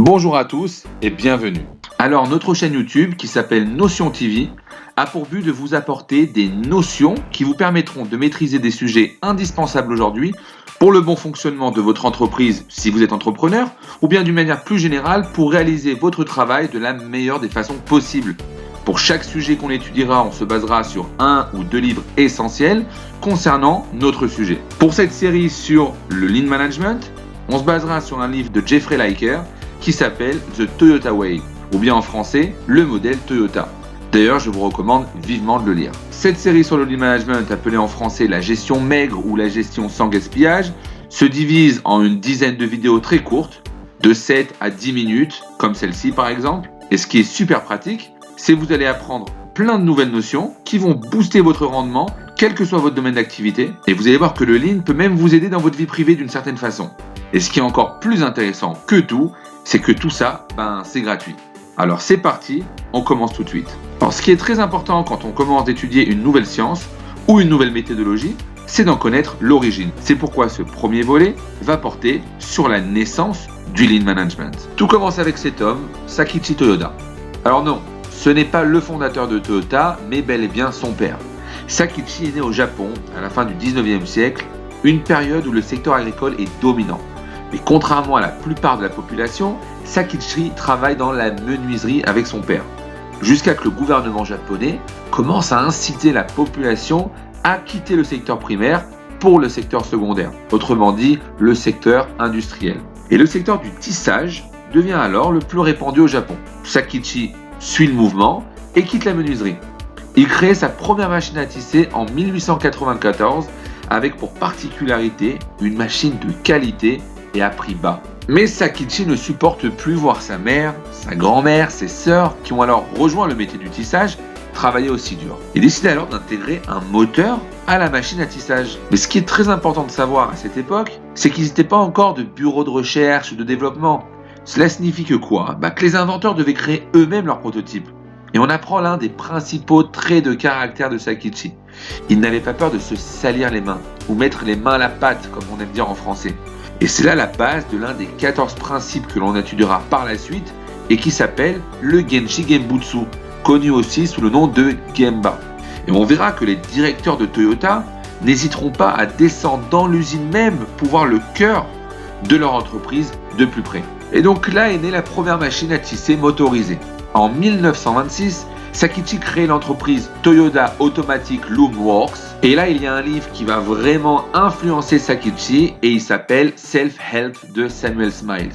Bonjour à tous et bienvenue. Alors notre chaîne YouTube qui s'appelle Notion TV a pour but de vous apporter des notions qui vous permettront de maîtriser des sujets indispensables aujourd'hui pour le bon fonctionnement de votre entreprise si vous êtes entrepreneur ou bien d'une manière plus générale pour réaliser votre travail de la meilleure des façons possibles. Pour chaque sujet qu'on étudiera, on se basera sur un ou deux livres essentiels concernant notre sujet. Pour cette série sur le Lean Management, on se basera sur un livre de Jeffrey Liker qui s'appelle The Toyota Way, ou bien en français, le modèle Toyota. D'ailleurs, je vous recommande vivement de le lire. Cette série sur le Lean Management, appelée en français la gestion maigre ou la gestion sans gaspillage, se divise en une dizaine de vidéos très courtes, de 7 à 10 minutes, comme celle-ci par exemple. Et ce qui est super pratique, c'est que vous allez apprendre plein de nouvelles notions qui vont booster votre rendement, quel que soit votre domaine d'activité. Et vous allez voir que le Lean peut même vous aider dans votre vie privée d'une certaine façon. Et ce qui est encore plus intéressant que tout, c'est que tout ça, c'est gratuit. Alors c'est parti, on commence tout de suite. Alors ce qui est très important quand on commence d'étudier une nouvelle science ou une nouvelle méthodologie, c'est d'en connaître l'origine. C'est pourquoi ce premier volet va porter sur la naissance du Lean Management. Tout commence avec cet homme, Sakichi Toyoda. Alors non, ce n'est pas le fondateur de Toyota, mais bel et bien son père. Sakichi est né au Japon à la fin du 19e siècle, une période où le secteur agricole est dominant. Mais contrairement à la plupart de la population, Sakichi travaille dans la menuiserie avec son père. Jusqu'à que le gouvernement japonais commence à inciter la population à quitter le secteur primaire pour le secteur secondaire, autrement dit le secteur industriel. Et le secteur du tissage devient alors le plus répandu au Japon. Sakichi suit le mouvement et quitte la menuiserie. Il crée sa première machine à tisser en 1894 avec pour particularité une machine de qualité et à prix bas. Mais Sakichi ne supporte plus voir sa mère, sa grand-mère, ses sœurs qui ont alors rejoint le métier du tissage travailler aussi dur. Il décide alors d'intégrer un moteur à la machine à tissage. Mais ce qui est très important de savoir à cette époque, c'est qu'ils n'étaient pas encore de bureau de recherche ou de développement. Cela signifie que quoi ? Que les inventeurs devaient créer eux-mêmes leurs prototypes. Et on apprend l'un des principaux traits de caractère de Sakichi. Il n'avait pas peur de se salir les mains, ou mettre les mains à la pâte, comme on aime dire en français. Et c'est là la base de l'un des 14 principes que l'on étudiera par la suite et qui s'appelle le Genshi Genbutsu, connu aussi sous le nom de Gemba. Et on verra que les directeurs de Toyota n'hésiteront pas à descendre dans l'usine même pour voir le cœur de leur entreprise de plus près. Et donc là est née la première machine à tisser motorisée. En 1926, Sakichi crée l'entreprise Toyota Automatic Loom Works. Et là, il y a un livre qui va vraiment influencer Sakichi et il s'appelle Self-Help de Samuel Smiles.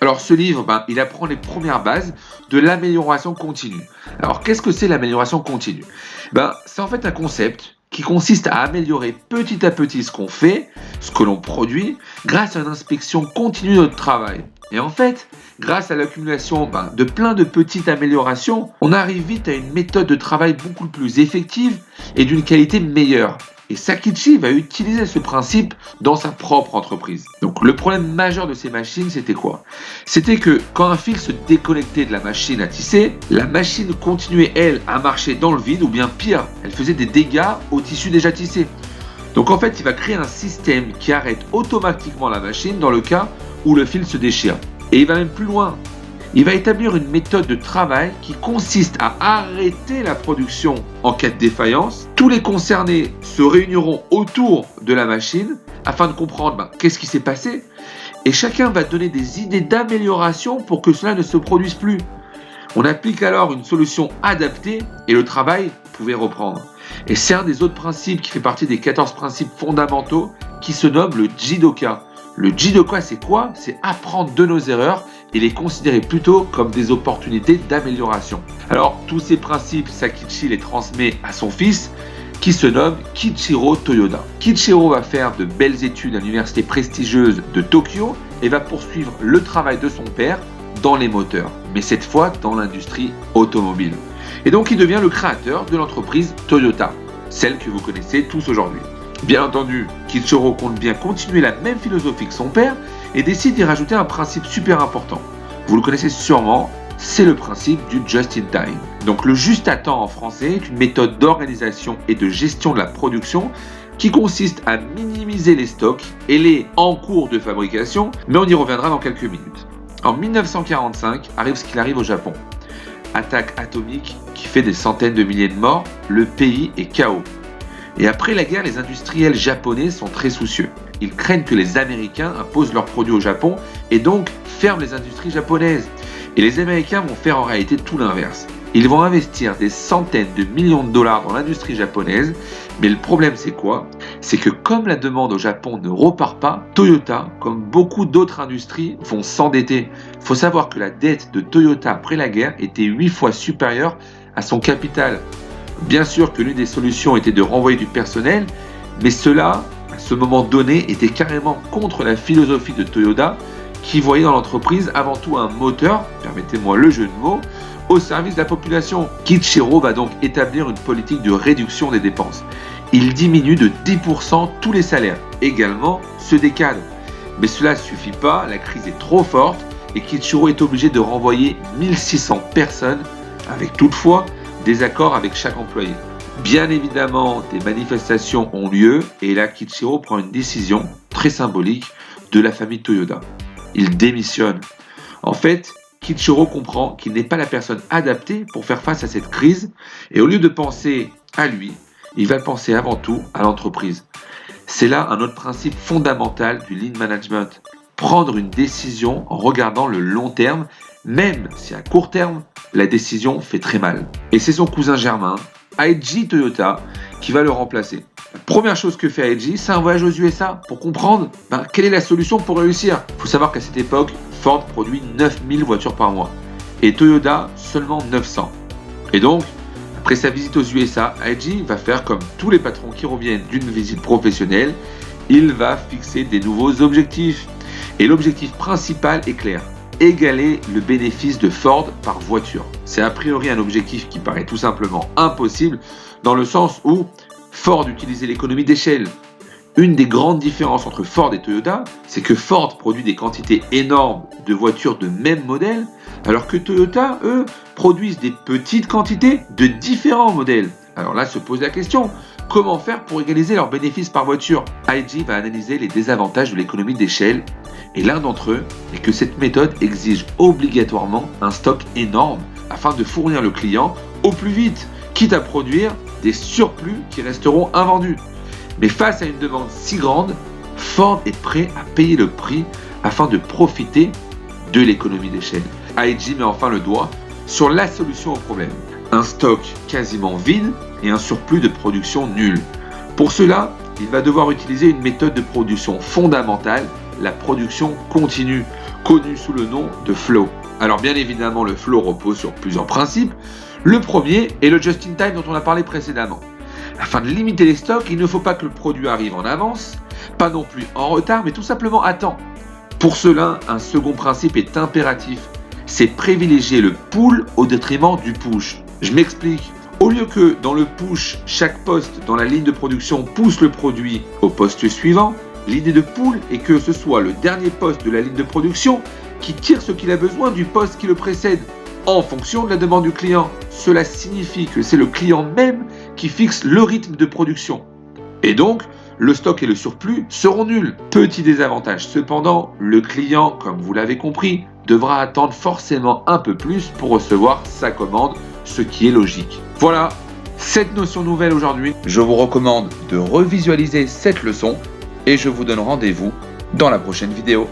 Alors ce livre, il apprend les premières bases de l'amélioration continue. Alors qu'est-ce que c'est l'amélioration continue ? C'est en fait un concept qui consiste à améliorer petit à petit ce qu'on fait, ce que l'on produit, grâce à une inspection continue de notre travail. Et en fait, grâce à l'accumulation de plein de petites améliorations, on arrive vite à une méthode de travail beaucoup plus effective et d'une qualité meilleure. Et Sakichi va utiliser ce principe dans sa propre entreprise. Donc le problème majeur de ces machines, c'était quoi ? C'était que quand un fil se déconnectait de la machine à tisser, la machine continuait, elle, à marcher dans le vide, ou bien pire, elle faisait des dégâts au tissu déjà tissé. Donc en fait, il va créer un système qui arrête automatiquement la machine dans le cas où le fil se déchire. Et il va même plus loin. Il va établir une méthode de travail qui consiste à arrêter la production en cas de défaillance. Tous les concernés se réuniront autour de la machine afin de comprendre qu'est-ce qui s'est passé. Et chacun va donner des idées d'amélioration pour que cela ne se produise plus. On applique alors une solution adaptée et le travail pouvait reprendre. Et c'est un des autres principes qui fait partie des 14 principes fondamentaux qui se nomme le Jidoka. Le Jidoka, c'est quoi ? C'est apprendre de nos erreurs et les considérer plutôt comme des opportunités d'amélioration. Alors, tous ces principes, Sakichi les transmet à son fils qui se nomme Kiichiro Toyoda. Kiichiro va faire de belles études à l'université prestigieuse de Tokyo et va poursuivre le travail de son père dans les moteurs, mais cette fois dans l'industrie automobile. Et donc, il devient le créateur de l'entreprise Toyota, celle que vous connaissez tous aujourd'hui. Bien entendu, Kiichiro compte bien continuer la même philosophie que son père et décide d'y rajouter un principe super important. Vous le connaissez sûrement, c'est le principe du just in time. Donc le juste à temps en français est une méthode d'organisation et de gestion de la production qui consiste à minimiser les stocks et les en cours de fabrication, mais on y reviendra dans quelques minutes. En 1945, arrive ce qu'il arrive au Japon. Attaque atomique qui fait des centaines de milliers de morts, le pays est KO. Et après la guerre, les industriels japonais sont très soucieux. Ils craignent que les Américains imposent leurs produits au Japon et donc ferment les industries japonaises. Et les Américains vont faire en réalité tout l'inverse. Ils vont investir des centaines de millions de dollars dans l'industrie japonaise, mais le problème c'est quoi? C'est que comme la demande au Japon ne repart pas, Toyota, comme beaucoup d'autres industries, vont s'endetter. Il faut savoir que la dette de Toyota après la guerre était 8 fois supérieure à son capital. Bien sûr que l'une des solutions était de renvoyer du personnel, mais cela, à ce moment donné, était carrément contre la philosophie de Toyota, qui voyait dans l'entreprise avant tout un moteur, permettez-moi le jeu de mots, au service de la population. Kiichiro va donc établir une politique de réduction des dépenses. Il diminue de 10% tous les salaires, également ceux des cadres. Mais cela ne suffit pas, la crise est trop forte et Kiichiro est obligé de renvoyer 1600 personnes, avec toutefois des accords avec chaque employé. Bien évidemment, des manifestations ont lieu et là Kiichiro prend une décision très symbolique de la famille Toyota. Il démissionne. En fait, Kiichiro comprend qu'il n'est pas la personne adaptée pour faire face à cette crise et au lieu de penser à lui, il va penser avant tout à l'entreprise. C'est là un autre principe fondamental du lean management. Prendre une décision en regardant le long terme, même si à court terme, la décision fait très mal. Et c'est son cousin germain, Eiji Toyota, qui va le remplacer. La première chose que fait Eiji, c'est un voyage aux USA pour comprendre quelle est la solution pour réussir. Il faut savoir qu'à cette époque, Ford produit 9000 voitures par mois et Toyota seulement 900. Et donc, après sa visite aux USA, Eiji va faire comme tous les patrons qui reviennent d'une visite professionnelle, il va fixer des nouveaux objectifs. Et l'objectif principal est clair, égaler le bénéfice de Ford par voiture. C'est a priori un objectif qui paraît tout simplement impossible dans le sens où Ford utilisait l'économie d'échelle. Une des grandes différences entre Ford et Toyota, c'est que Ford produit des quantités énormes de voitures de même modèle, alors que Toyota, eux, produisent des petites quantités de différents modèles. Alors là se pose la question, comment faire pour égaliser leurs bénéfices par voiture? Eiji va analyser les désavantages de l'économie d'échelle, et l'un d'entre eux est que cette méthode exige obligatoirement un stock énorme afin de fournir le client au plus vite, quitte à produire des surplus qui resteront invendus. Mais face à une demande si grande, Ford est prêt à payer le prix afin de profiter de l'économie d'échelle. Eiji met enfin le doigt sur la solution au problème. Un stock quasiment vide et un surplus de production nul. Pour cela, il va devoir utiliser une méthode de production fondamentale, la production continue, connue sous le nom de flow. Alors bien évidemment, le flow repose sur plusieurs principes. Le premier est le just-in-time dont on a parlé précédemment. Afin de limiter les stocks, il ne faut pas que le produit arrive en avance, pas non plus en retard, mais tout simplement à temps. Pour cela, un second principe est impératif, c'est privilégier le pull au détriment du push. Je m'explique. Au lieu que dans le push, chaque poste dans la ligne de production pousse le produit au poste suivant, l'idée de pull est que ce soit le dernier poste de la ligne de production qui tire ce qu'il a besoin du poste qui le précède, en fonction de la demande du client. Cela signifie que c'est le client même qui fixe le rythme de production. Et donc, le stock et le surplus seront nuls. Petit désavantage cependant, le client, comme vous l'avez compris, devra attendre forcément un peu plus pour recevoir sa commande, ce qui est logique. Voilà, cette notion nouvelle aujourd'hui, je vous recommande de revisualiser cette leçon et je vous donne rendez-vous dans la prochaine vidéo.